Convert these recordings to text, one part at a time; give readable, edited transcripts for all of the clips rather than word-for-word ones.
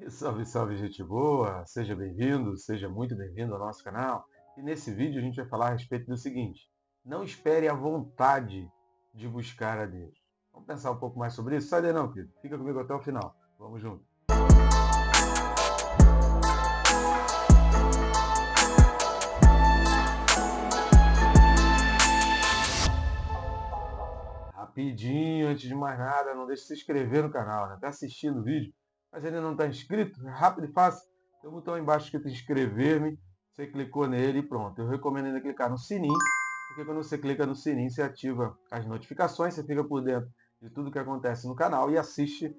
Salve, salve, gente boa! Seja bem-vindo, seja muito bem-vindo ao nosso canal. E nesse vídeo a gente vai falar a respeito do seguinte: não espere a vontade de buscar a Deus. Vamos pensar um pouco mais sobre isso? Sai daí não, querido. Fica comigo até o final. Vamos junto. Rapidinho, antes de mais nada, não deixe de se inscrever no canal, né? Está assistindo o vídeo, mas ainda não está inscrito? É rápido e fácil. Tem um botão aí embaixo escrito inscrever-me. Você clicou nele e pronto. Eu recomendo ainda clicar no sininho, porque quando você clica no sininho, você ativa as notificações, você fica por dentro de tudo que acontece no canal e assiste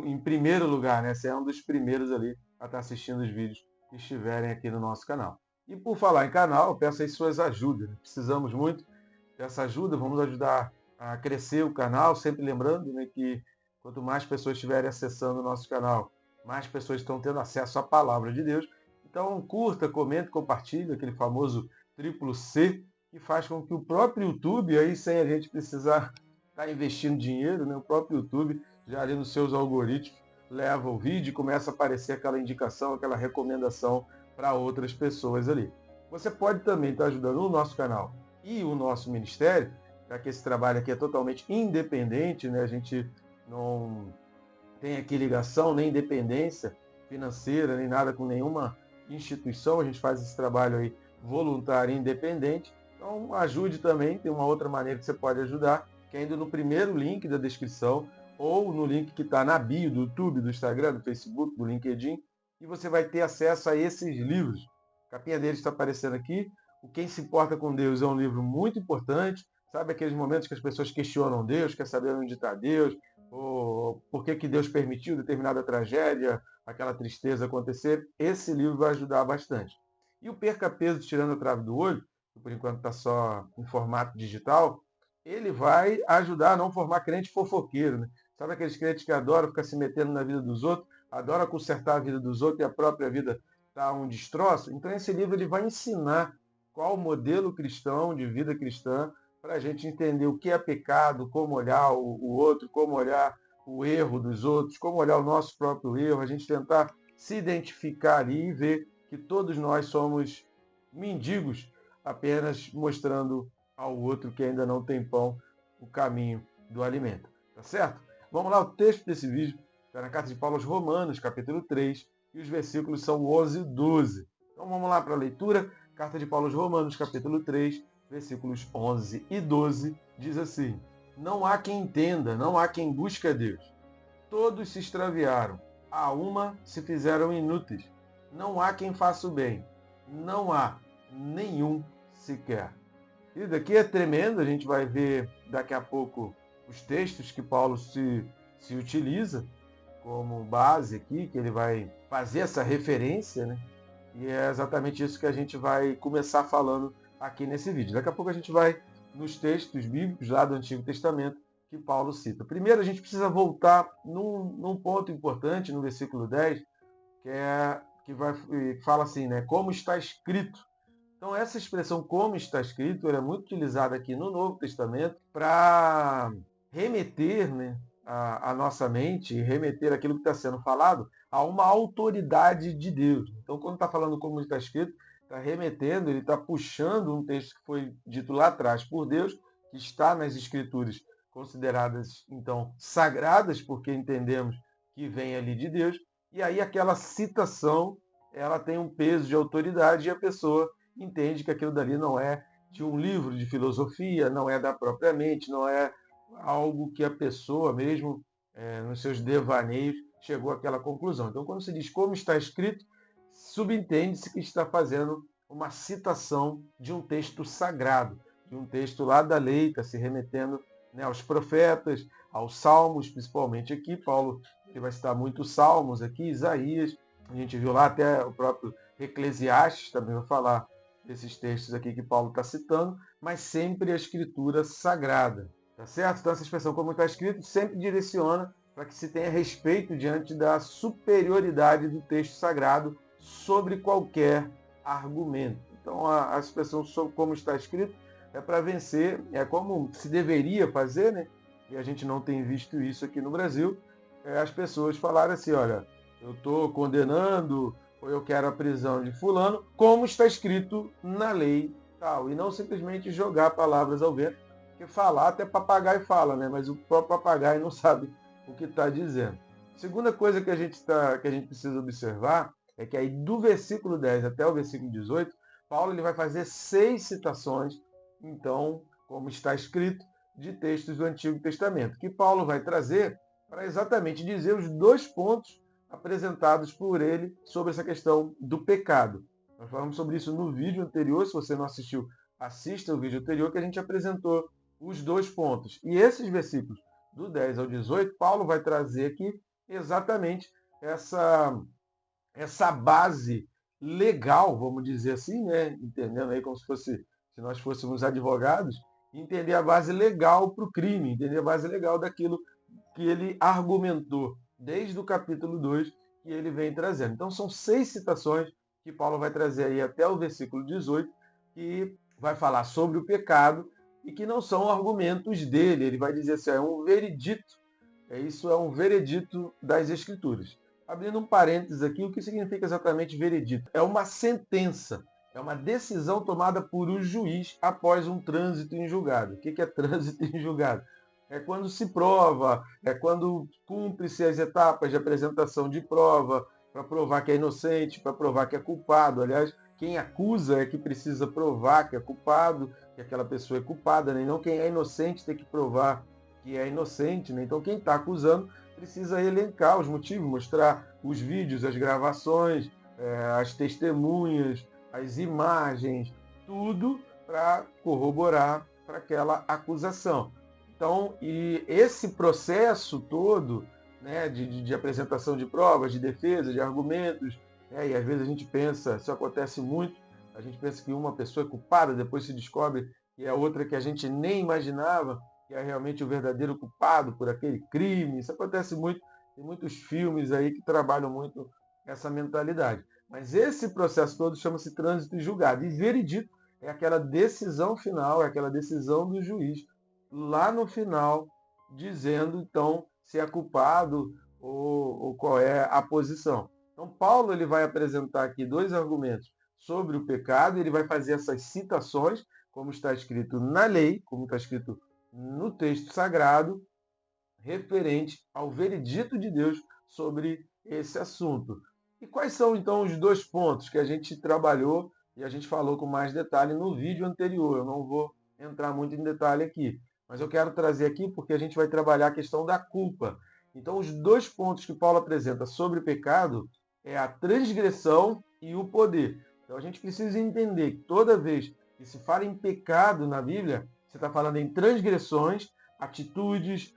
em primeiro lugar, né? Você é um dos primeiros ali a estar assistindo os vídeos que estiverem aqui no nosso canal. E por falar em canal, eu peço aí suas ajudas, né? Precisamos muito dessa ajuda, vamos ajudar a crescer o canal, sempre lembrando, né, que quanto mais pessoas estiverem acessando o nosso canal, mais pessoas estão tendo acesso à palavra de Deus. Então curta, comente, compartilhe, aquele famoso triplo C, que faz com que o próprio YouTube, aí sem a gente precisar estar investindo dinheiro, né, o próprio YouTube, já ali nos seus algoritmos, leva o vídeo e começa a aparecer aquela indicação, aquela recomendação para outras pessoas ali. Você pode também estar ajudando o nosso canal e o nosso ministério, já que esse trabalho aqui é totalmente independente, né? A gente não tem aqui ligação nem dependência financeira, nem nada com nenhuma instituição, a gente faz esse trabalho aí voluntário e independente. Então ajude também, tem uma outra maneira que você pode ajudar, que é indo no primeiro link da descrição ou no link que está na bio do YouTube, do Instagram, do Facebook, do LinkedIn, e você vai ter acesso a esses livros. A capinha deles está aparecendo aqui. O Quem se importa com Deus é um livro muito importante. Sabe aqueles momentos que as pessoas questionam Deus, quer saber onde está Deus, ou por que Deus permitiu determinada tragédia, aquela tristeza acontecer? Esse livro vai ajudar bastante. E o Perca Peso Tirando a Trave do Olho, que por enquanto está só em formato digital, ele vai ajudar a não formar crente fofoqueiro, né? Sabe aqueles crentes que adoram ficar se metendo na vida dos outros, adoram consertar a vida dos outros e a própria vida está um destroço? Então esse livro ele vai ensinar qual o modelo cristão de vida cristã para a gente entender o que é pecado, como olhar o outro, como olhar o erro dos outros, como olhar o nosso próprio erro, a gente tentar se identificar ali e ver que todos nós somos mendigos, apenas mostrando ao outro que ainda não tem pão o caminho do alimento. Tá certo? Vamos lá, o texto desse vídeo está na carta de Paulo aos Romanos, capítulo 3, e os versículos são 11 e 12. Então vamos lá para a leitura. Carta de Paulo aos Romanos, capítulo 3, versículos 11 e 12, diz assim: não há quem entenda, não há quem busque a Deus. Todos se extraviaram, a uma se fizeram inúteis. Não há quem faça o bem, não há nenhum sequer. E daqui é tremendo, a gente vai ver daqui a pouco os textos que Paulo se utiliza como base aqui, que ele vai fazer essa referência, né? E é exatamente isso que a gente vai começar falando aqui nesse vídeo. Daqui a pouco a gente vai nos textos bíblicos lá do Antigo Testamento que Paulo cita. Primeiro a gente precisa voltar num ponto importante, no versículo 10, que fala assim, né? Como está escrito. Então essa expressão como está escrito, ela é muito utilizada aqui no Novo Testamento para remeter, né, a nossa mente e remeter aquilo que está sendo falado a uma autoridade de Deus. Então, quando está falando como está escrito, está remetendo, ele está puxando um texto que foi dito lá atrás por Deus, que está nas Escrituras consideradas, então, sagradas, porque entendemos que vem ali de Deus, e aí aquela citação, ela tem um peso de autoridade e a pessoa entende que aquilo dali não é de um livro de filosofia, não é da própria mente, não é algo que a pessoa mesmo, nos seus devaneios, chegou àquela conclusão. Então, quando se diz como está escrito, subentende-se que está fazendo uma citação de um texto sagrado, de um texto lá da lei, está se remetendo, né, aos profetas, aos salmos, principalmente aqui. Paulo ele vai citar muitos salmos aqui, Isaías, a gente viu lá até o próprio Eclesiastes também vai falar desses textos aqui que Paulo está citando, mas sempre a escritura sagrada. Tá certo? Então essa expressão, como está escrito, sempre direciona para que se tenha respeito diante da superioridade do texto sagrado sobre qualquer argumento. Então a expressão sobre como está escrito é para vencer, é como se deveria fazer, né? E a gente não tem visto isso aqui no Brasil, as pessoas falarem assim, olha, eu estou condenando, ou eu quero a prisão de fulano, como está escrito na lei tal. E não simplesmente jogar palavras ao vento, porque falar até papagaio fala, né? Mas o próprio papagaio não sabe o que está dizendo. Segunda coisa que a gente precisa observar é que aí do versículo 10 até o versículo 18, Paulo ele vai fazer 6 citações, então, como está escrito, de textos do Antigo Testamento, que Paulo vai trazer para exatamente dizer os 2 pontos apresentados por ele sobre essa questão do pecado. Nós falamos sobre isso no vídeo anterior. Se você não assistiu, assista o vídeo anterior que a gente apresentou os 2 pontos. E esses versículos do 10 ao 18, Paulo vai trazer aqui exatamente essa base legal, vamos dizer assim, né? Entendendo aí como se nós fôssemos advogados, entender a base legal para o crime, entender a base legal daquilo que ele argumentou desde o capítulo 2 que ele vem trazendo. Então são 6 citações que Paulo vai trazer aí até o versículo 18, que vai falar sobre o pecado e que não são argumentos dele. Ele vai dizer assim, é um veredito, isso é um veredito das Escrituras. Abrindo um parênteses aqui, o que significa exatamente veredito? É uma sentença, é uma decisão tomada por um juiz após um trânsito em julgado. O que é trânsito em julgado? É quando se prova, é quando cumpre-se as etapas de apresentação de prova, para provar que é inocente, para provar que é culpado. Aliás, quem acusa é que precisa provar que é culpado, que aquela pessoa é culpada, né? E não quem é inocente tem que provar que é inocente, né? Então quem está acusando precisa elencar os motivos, mostrar os vídeos, as gravações, as testemunhas, as imagens, tudo para corroborar para aquela acusação. Então, e esse processo todo, né, de apresentação de provas, de defesa, de argumentos, né, e às vezes a gente pensa, isso acontece muito, a gente pensa que uma pessoa é culpada, depois se descobre que é outra que a gente nem imaginava, que é realmente o verdadeiro culpado por aquele crime. Isso acontece muito, tem muitos filmes aí que trabalham muito essa mentalidade. Mas esse processo todo chama-se trânsito em julgado. E veredito é aquela decisão final, é aquela decisão do juiz lá no final, dizendo então se é culpado ou qual é a posição. Então Paulo ele vai apresentar aqui 2 argumentos sobre o pecado, ele vai fazer essas citações, como está escrito na lei, como está escrito no texto sagrado, referente ao veredito de Deus sobre esse assunto. E quais são então os 2 pontos que a gente trabalhou e a gente falou com mais detalhe no vídeo anterior? Eu não vou entrar muito em detalhe aqui, mas eu quero trazer aqui porque a gente vai trabalhar a questão da culpa. Então, os 2 pontos que Paulo apresenta sobre o pecado é a transgressão e o poder. Então, a gente precisa entender que toda vez que se fala em pecado na Bíblia, você está falando em transgressões, atitudes,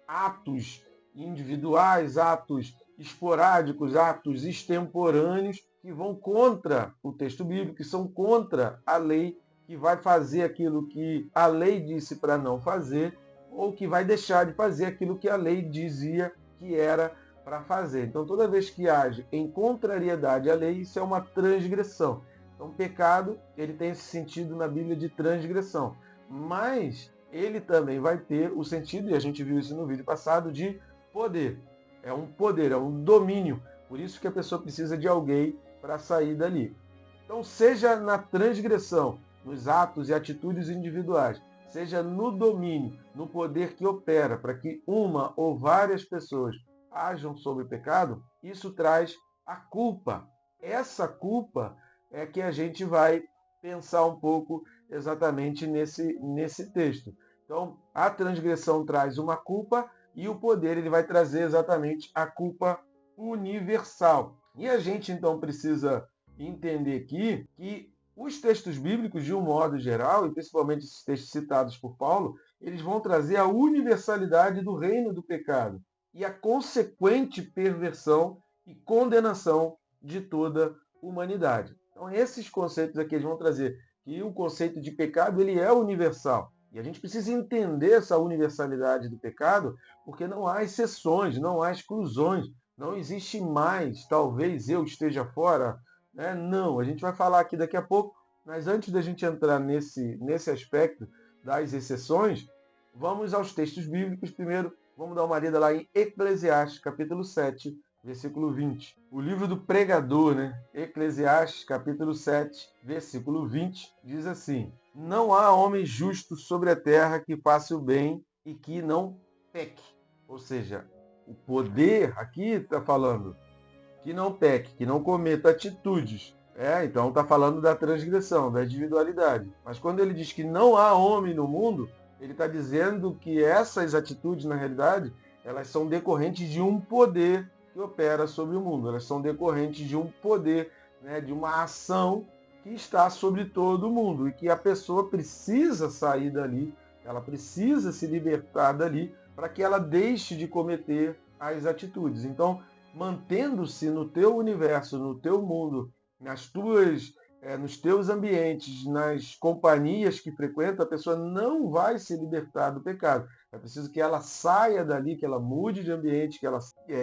atos individuais, atos esporádicos, atos extemporâneos que vão contra o texto bíblico, que são contra a lei, que vai fazer aquilo que a lei disse para não fazer, ou que vai deixar de fazer aquilo que a lei dizia que era para fazer. Então, toda vez que age em contrariedade à lei, isso é uma transgressão. Então, o pecado, ele tem esse sentido na Bíblia de transgressão. Mas ele também vai ter o sentido, e a gente viu isso no vídeo passado, de poder. É um poder, é um domínio. Por isso que a pessoa precisa de alguém para sair dali. Então, seja na transgressão, nos atos e atitudes individuais, seja no domínio, no poder que opera para que uma ou várias pessoas ajam sobre o pecado, isso traz a culpa. Essa culpa é que a gente vai pensar um pouco exatamente nesse texto. Então, a transgressão traz uma culpa e o poder ele vai trazer exatamente a culpa universal. E a gente então precisa entender aqui que os textos bíblicos, de um modo geral, e principalmente esses textos citados por Paulo, eles vão trazer a universalidade do reino do pecado e a consequente perversão e condenação de toda a humanidade. Então, esses conceitos aqui eles vão trazer que o conceito de pecado ele é universal. E a gente precisa entender essa universalidade do pecado, porque não há exceções, não há exclusões. Não existe mais, talvez eu esteja fora, né? Não, a gente vai falar aqui daqui a pouco, mas antes da gente entrar nesse aspecto das exceções, vamos aos textos bíblicos. Primeiro, vamos dar uma lida lá em Eclesiastes, capítulo 7, versículo 20. O livro do pregador, né? Eclesiastes, capítulo 7, versículo 20, diz assim: não há homem justo sobre a terra que faça o bem e que não peque. Ou seja, o poder aqui está falando que não peque, que não cometa atitudes. Então está falando da transgressão, da individualidade. Mas quando ele diz que não há homem no mundo, ele está dizendo que essas atitudes, na realidade, elas são decorrentes de um poder que opera sobre o mundo. Elas são decorrentes de um poder, né, de uma ação que está sobre todo o mundo e que a pessoa precisa sair dali, ela precisa se libertar dali para que ela deixe de cometer as atitudes. Então, mantendo-se no teu universo, no teu mundo, nos teus ambientes, nas companhias que frequenta, a pessoa não vai se libertar do pecado. É preciso que ela saia dali, que ela mude de ambiente, que ela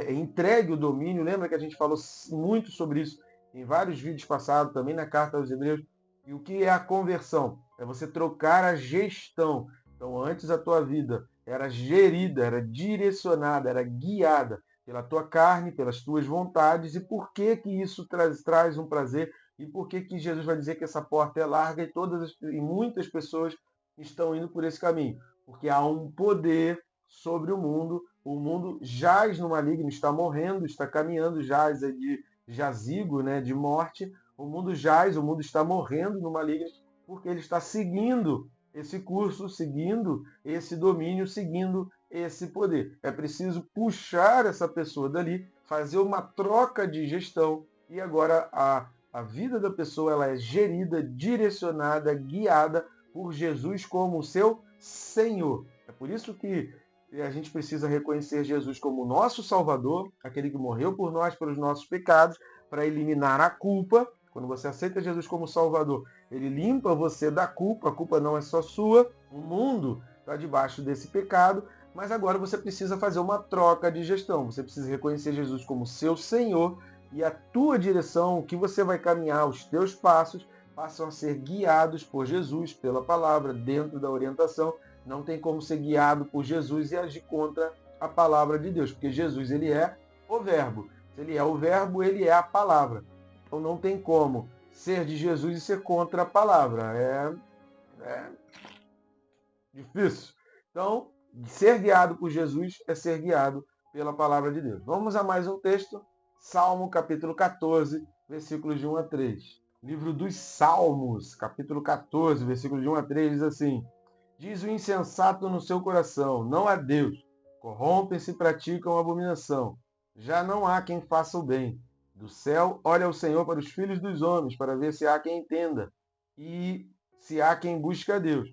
entregue o domínio. Lembra que a gente falou muito sobre isso em vários vídeos passados, também na Carta aos Hebreus. E o que é a conversão? É você trocar a gestão. Então, antes a tua vida era gerida, era direcionada, era guiada pela tua carne, pelas tuas vontades, e por que que isso traz um prazer, e por que que Jesus vai dizer que essa porta é larga e muitas pessoas estão indo por esse caminho? Porque há um poder sobre o mundo jaz no maligno, está morrendo, está caminhando, jaz é de jazigo, né, de morte, o mundo jaz, o mundo está morrendo no maligno, porque ele está seguindo esse curso, seguindo esse domínio, seguindo esse poder. É preciso puxar essa pessoa dali, fazer uma troca de gestão e agora a vida da pessoa ela é gerida, direcionada, guiada por Jesus como seu Senhor. É por isso que a gente precisa reconhecer Jesus como nosso Salvador, aquele que morreu por nós, pelos nossos pecados, para eliminar a culpa. Quando você aceita Jesus como Salvador, ele limpa você da culpa, a culpa não é só sua, o mundo está debaixo desse pecado, mas agora você precisa fazer uma troca de gestão, você precisa reconhecer Jesus como seu Senhor e a tua direção, o que você vai caminhar, os teus passos, passam a ser guiados por Jesus, pela palavra, dentro da orientação. Não tem como ser guiado por Jesus e agir contra a palavra de Deus, porque Jesus ele é o verbo. Se ele é o verbo, ele é a palavra. Então não tem como ser de Jesus e ser contra a palavra. É difícil. Então, ser guiado por Jesus é ser guiado pela palavra de Deus. Vamos a mais um texto. Salmo capítulo 14, versículos de 1 a 3. Livro dos Salmos, capítulo 14, versículos de 1 a 3, diz assim: diz o insensato no seu coração, não há Deus. Corrompem-se e praticam abominação. Já não há quem faça o bem. Do céu olha o Senhor para os filhos dos homens, para ver se há quem entenda e se há quem busque a Deus.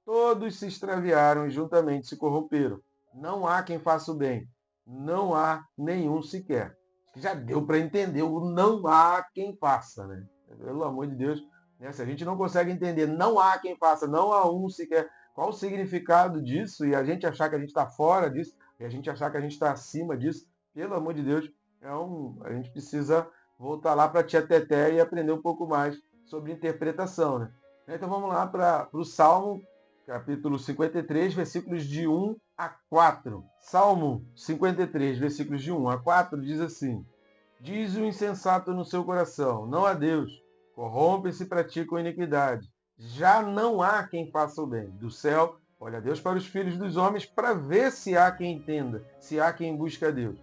Todos se extraviaram e juntamente se corromperam. Não há quem faça o bem. Não há nenhum sequer. Já deu para entender o não há quem faça, né? Pelo amor de Deus, né? Se a gente não consegue entender, não há quem faça, não há um sequer. Qual o significado disso? E a gente achar que a gente está fora disso, e a gente achar que a gente está acima disso, pelo amor de Deus, a gente precisa voltar lá para a Tia Teté e aprender um pouco mais sobre interpretação, né? Então vamos lá para o Salmo capítulo 53, versículos de 1 a 4. Salmo 53, versículos de 1 a 4, diz assim: diz o insensato no seu coração, não há Deus, corrompem-se e praticam iniquidade. Já não há quem faça o bem. Do céu, olha Deus para os filhos dos homens, para ver se há quem entenda, se há quem busque a Deus.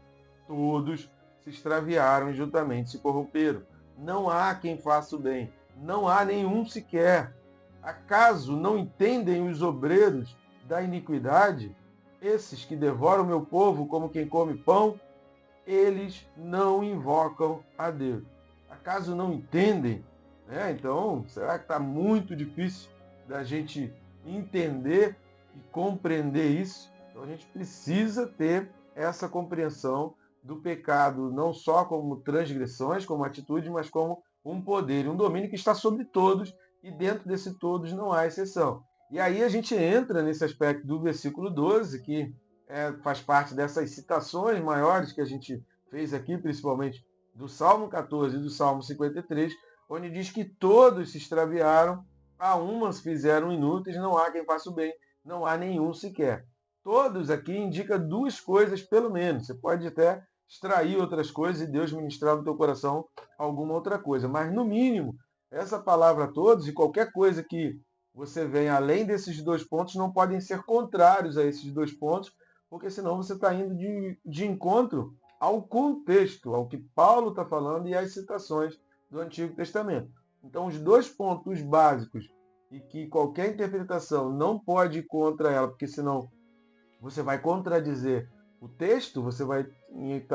Todos se extraviaram e juntamente se corromperam. Não há quem faça o bem, não há nenhum sequer. Acaso não entendem os obreiros da iniquidade? Esses que devoram meu povo como quem come pão, eles não invocam a Deus. Acaso não entendem? Então, será que está muito difícil da gente entender e compreender isso? Então, a gente precisa ter essa compreensão do pecado, não só como transgressões, como atitude, mas como um poder, um domínio que está sobre todos e dentro desse todos não há exceção. E aí a gente entra nesse aspecto do versículo 12, que faz parte dessas citações maiores que a gente fez aqui, principalmente do Salmo 14 e do Salmo 53, onde diz que todos se extraviaram, a umas fizeram inúteis, não há quem faça o bem, não há nenhum sequer. Todos aqui indica duas coisas, pelo menos. Você pode até extrair outras coisas e Deus ministrar no teu coração alguma outra coisa. Mas, no mínimo, essa palavra todos e qualquer coisa que você venha além desses 2 pontos não podem ser contrários a esses 2 pontos, porque senão você está indo de encontro ao contexto, ao que Paulo está falando e às citações do Antigo Testamento. Então, os 2 pontos básicos e que qualquer interpretação não pode ir contra ela, porque senão você vai contradizer o texto, você vai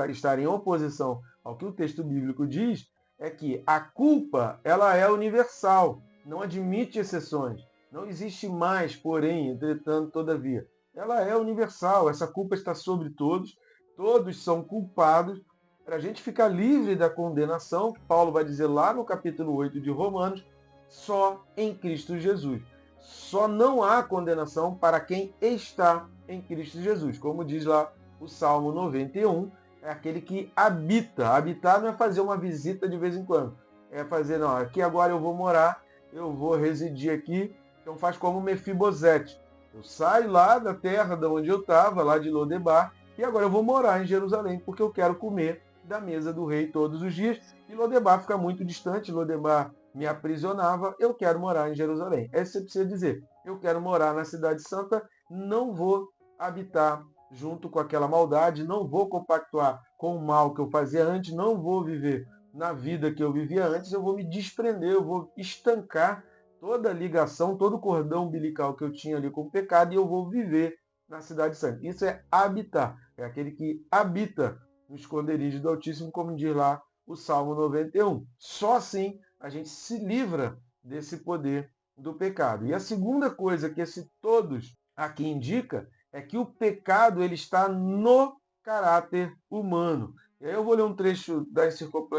estar em oposição ao que o texto bíblico diz, é que a culpa ela é universal, não admite exceções. Não existe mais, porém, entretanto, todavia. Ela é universal, essa culpa está sobre todos, todos são culpados. Para a gente ficar livre da condenação, Paulo vai dizer lá no capítulo 8 de Romanos, só em Cristo Jesus. Só não há condenação para quem está em Cristo Jesus. Como diz lá o Salmo 91, é aquele que habita. Habitar não é fazer uma visita de vez em quando. É fazer, não, aqui agora eu vou morar, eu vou residir aqui. Então faz como Mefibosete. Eu saio lá da terra de onde eu estava, lá de Lodebar, e agora eu vou morar em Jerusalém, porque eu quero comer da mesa do rei todos os dias. E Lodebar fica muito distante, Lodebar me aprisionava, eu quero morar em Jerusalém. É isso que você precisa dizer. Eu quero morar na Cidade Santa, não vou habitar junto com aquela maldade, não vou compactuar com o mal que eu fazia antes, não vou viver na vida que eu vivia antes, eu vou me desprender, eu vou estancar toda a ligação, todo o cordão umbilical que eu tinha ali com o pecado e eu vou viver na Cidade Santa. Isso é habitar, é aquele que habita no esconderijo do Altíssimo, como diz lá o Salmo 91. Só assim a gente se livra desse poder do pecado. E a segunda coisa que esse todos aqui indica é que o pecado ele está no caráter humano. E aí eu vou ler um trecho da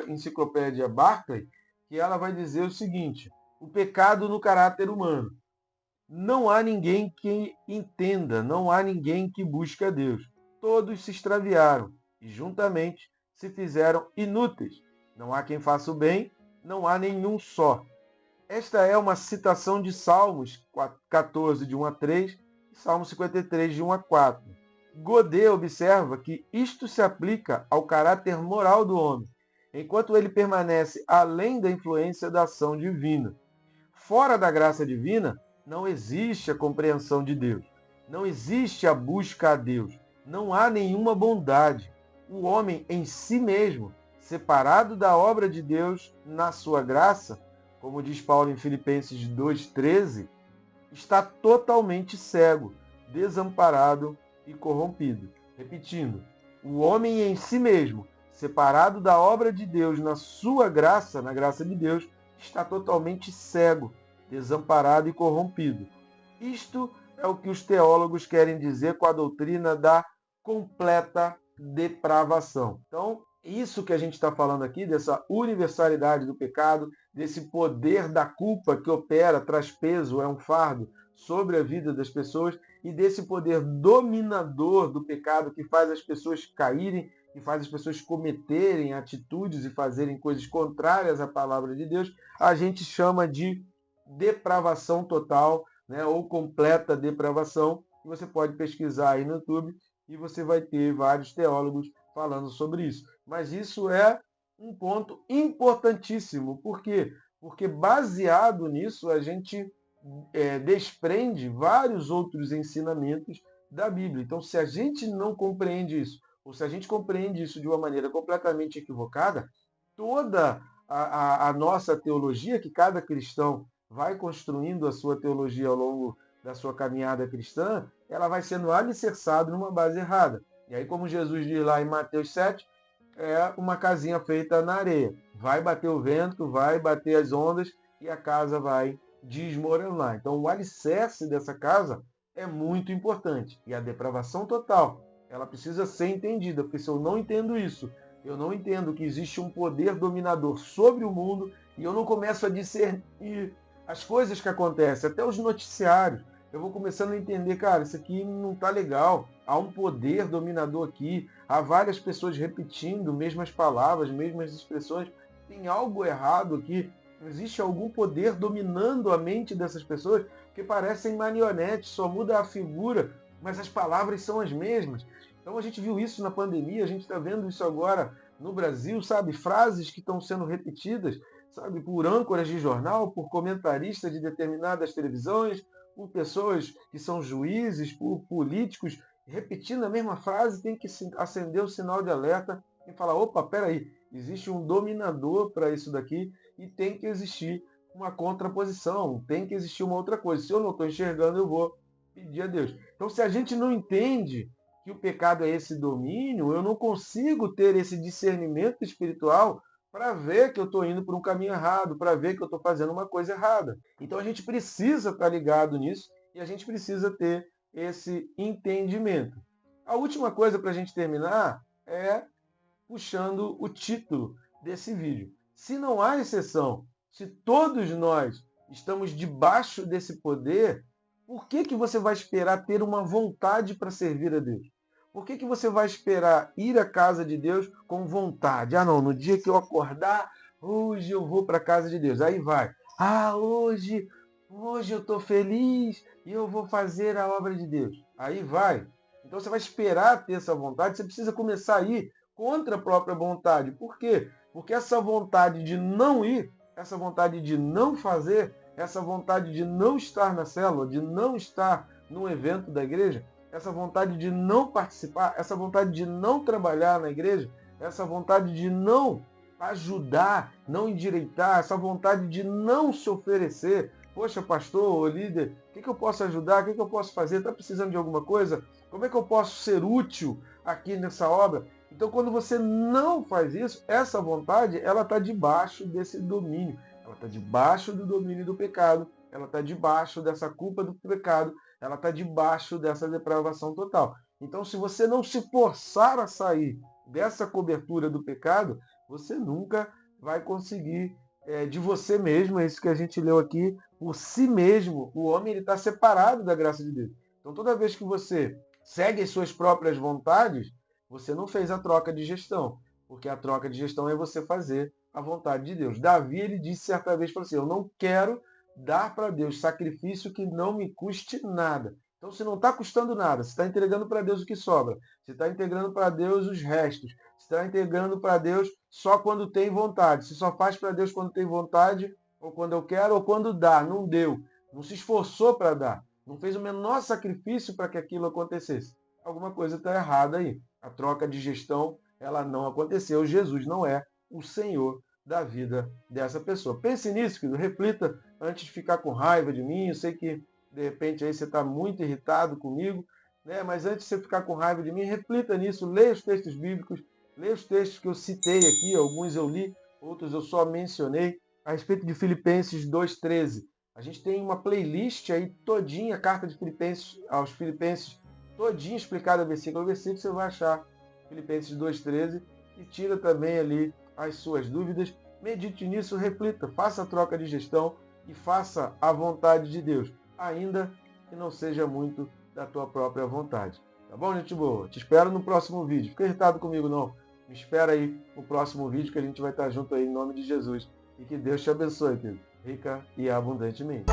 enciclopédia Barclay, que ela vai dizer o seguinte: o pecado no caráter humano. Não há ninguém que entenda, não há ninguém que busque a Deus. Todos se extraviaram e juntamente se fizeram inúteis. Não há quem faça o bem, não há nenhum só. Esta é uma citação de Salmos 14, de 1 a 3, e Salmo 53, de 1 a 4. Godet observa que isto se aplica ao caráter moral do homem, enquanto ele permanece além da influência da ação divina. Fora da graça divina, não existe a compreensão de Deus. Não existe a busca a Deus. Não há nenhuma bondade. O homem em si mesmo, separado da obra de Deus na sua graça, como diz Paulo em Filipenses 2,13, está totalmente cego, desamparado e corrompido. Repetindo, o homem em si mesmo, separado da obra de Deus na sua graça, na graça de Deus, está totalmente cego, desamparado e corrompido. Isto é o que os teólogos querem dizer com a doutrina da completa depravação. Então, isso que a gente está falando aqui, dessa universalidade do pecado, desse poder da culpa que opera, traz peso, é um fardo sobre a vida das pessoas, e desse poder dominador do pecado que faz as pessoas caírem, que faz as pessoas cometerem atitudes e fazerem coisas contrárias à palavra de Deus, a gente chama de depravação total, né, ou completa depravação. Você pode pesquisar aí no YouTube e você vai ter vários teólogos falando sobre isso. Mas isso é um ponto importantíssimo. Por quê? Porque baseado nisso a gente desprende vários outros ensinamentos da Bíblia. Então, se a gente não compreende isso, ou se a gente compreende isso de uma maneira completamente equivocada, toda a nossa teologia, que cada cristão vai construindo a sua teologia ao longo da sua caminhada cristã, ela vai sendo alicerçada numa base errada. E aí, como Jesus diz lá em Mateus 7, é uma casinha feita na areia. Vai bater o vento, vai bater as ondas e a casa vai desmoronar. Então, o alicerce dessa casa é muito importante. E a depravação total, ela precisa ser entendida, porque se eu não entendo isso, eu não entendo que existe um poder dominador sobre o mundo e eu não começo a discernir as coisas que acontecem, até os noticiários, eu vou começando a entender, cara, isso aqui não está legal. Há um poder dominador aqui, há várias pessoas repetindo mesmas palavras, mesmas expressões. Tem algo errado aqui. Existe algum poder dominando a mente dessas pessoas que parecem marionetes, só muda a figura, mas as palavras são as mesmas. Então a gente viu isso na pandemia, a gente está vendo isso agora no Brasil, sabe? Frases que estão sendo repetidas, sabe, por âncoras de jornal, por comentaristas de determinadas televisões, por pessoas que são juízes, por políticos, repetindo a mesma frase, tem que acender o sinal de alerta e falar, opa, peraí, existe um dominador para isso daqui e tem que existir uma contraposição, tem que existir uma outra coisa. Se eu não estou enxergando, eu vou pedir a Deus. Então, se a gente não entende que o pecado é esse domínio, eu não consigo ter esse discernimento espiritual para ver que eu estou indo por um caminho errado, para ver que eu estou fazendo uma coisa errada. Então a gente precisa estar ligado nisso e a gente precisa ter esse entendimento. A última coisa para a gente terminar é puxando o título desse vídeo. Se não há exceção, se todos nós estamos debaixo desse poder, por que você vai esperar ter uma vontade para servir a Deus? Por que você vai esperar ir à casa de Deus com vontade? Ah, não, no dia que eu acordar, hoje eu vou para a casa de Deus. Aí vai. Ah, hoje eu estou feliz e eu vou fazer a obra de Deus. Aí vai. Então você vai esperar ter essa vontade, você precisa começar a ir contra a própria vontade. Por quê? Porque essa vontade de não ir, essa vontade de não fazer, essa vontade de não estar na célula, de não estar num evento da igreja, essa vontade de não participar, essa vontade de não trabalhar na igreja, essa vontade de não ajudar, não endireitar, essa vontade de não se oferecer. Poxa, pastor ou líder, o que eu posso ajudar? O que eu posso fazer? Está precisando de alguma coisa? Como é que eu posso ser útil aqui nessa obra? Então, quando você não faz isso, essa vontade, ela está debaixo desse domínio. Ela está debaixo do domínio do pecado. Ela está debaixo dessa culpa do pecado. Ela está debaixo dessa depravação total. Então, se você não se forçar a sair dessa cobertura do pecado, você nunca vai conseguir de você mesmo. É isso que a gente leu aqui. Por si mesmo, o homem está separado da graça de Deus. Então, toda vez que você segue as suas próprias vontades, você não fez a troca de gestão, porque a troca de gestão é você fazer a vontade de Deus. Davi, ele disse certa vez para você, eu não quero dar para Deus sacrifício que não me custe nada. Então, se não está custando nada, você está entregando para Deus o que sobra, você está entregando para Deus os restos, você está entregando para Deus só quando tem vontade, você só faz para Deus quando tem vontade, ou quando eu quero, ou quando dá, não deu, não se esforçou para dar, não fez o menor sacrifício para que aquilo acontecesse. Alguma coisa está errada aí. A troca de gestão, ela não aconteceu. Jesus não é o Senhor da vida dessa pessoa. Pense nisso, querido. Reflita antes de ficar com raiva de mim. Eu sei que, de repente, aí você está muito irritado comigo, né? Mas antes de você ficar com raiva de mim, reflita nisso. Leia os textos bíblicos, leia os textos que eu citei aqui. Alguns eu li, outros eu só mencionei. A respeito de Filipenses 2,13. A gente tem uma playlist aí todinha, a carta de Filipenses aos Filipenses, todinho explicado versículo a versículo, você vai achar Filipenses 2,13 e tira também ali as suas dúvidas. Medite nisso, reflita, faça a troca de gestão e faça a vontade de Deus, ainda que não seja muito da tua própria vontade. Tá bom, gente boa? Te espero no próximo vídeo. Fica irritado comigo, não. Me espera aí no próximo vídeo que a gente vai estar junto aí em nome de Jesus. E que Deus te abençoe, querido, rica e abundantemente.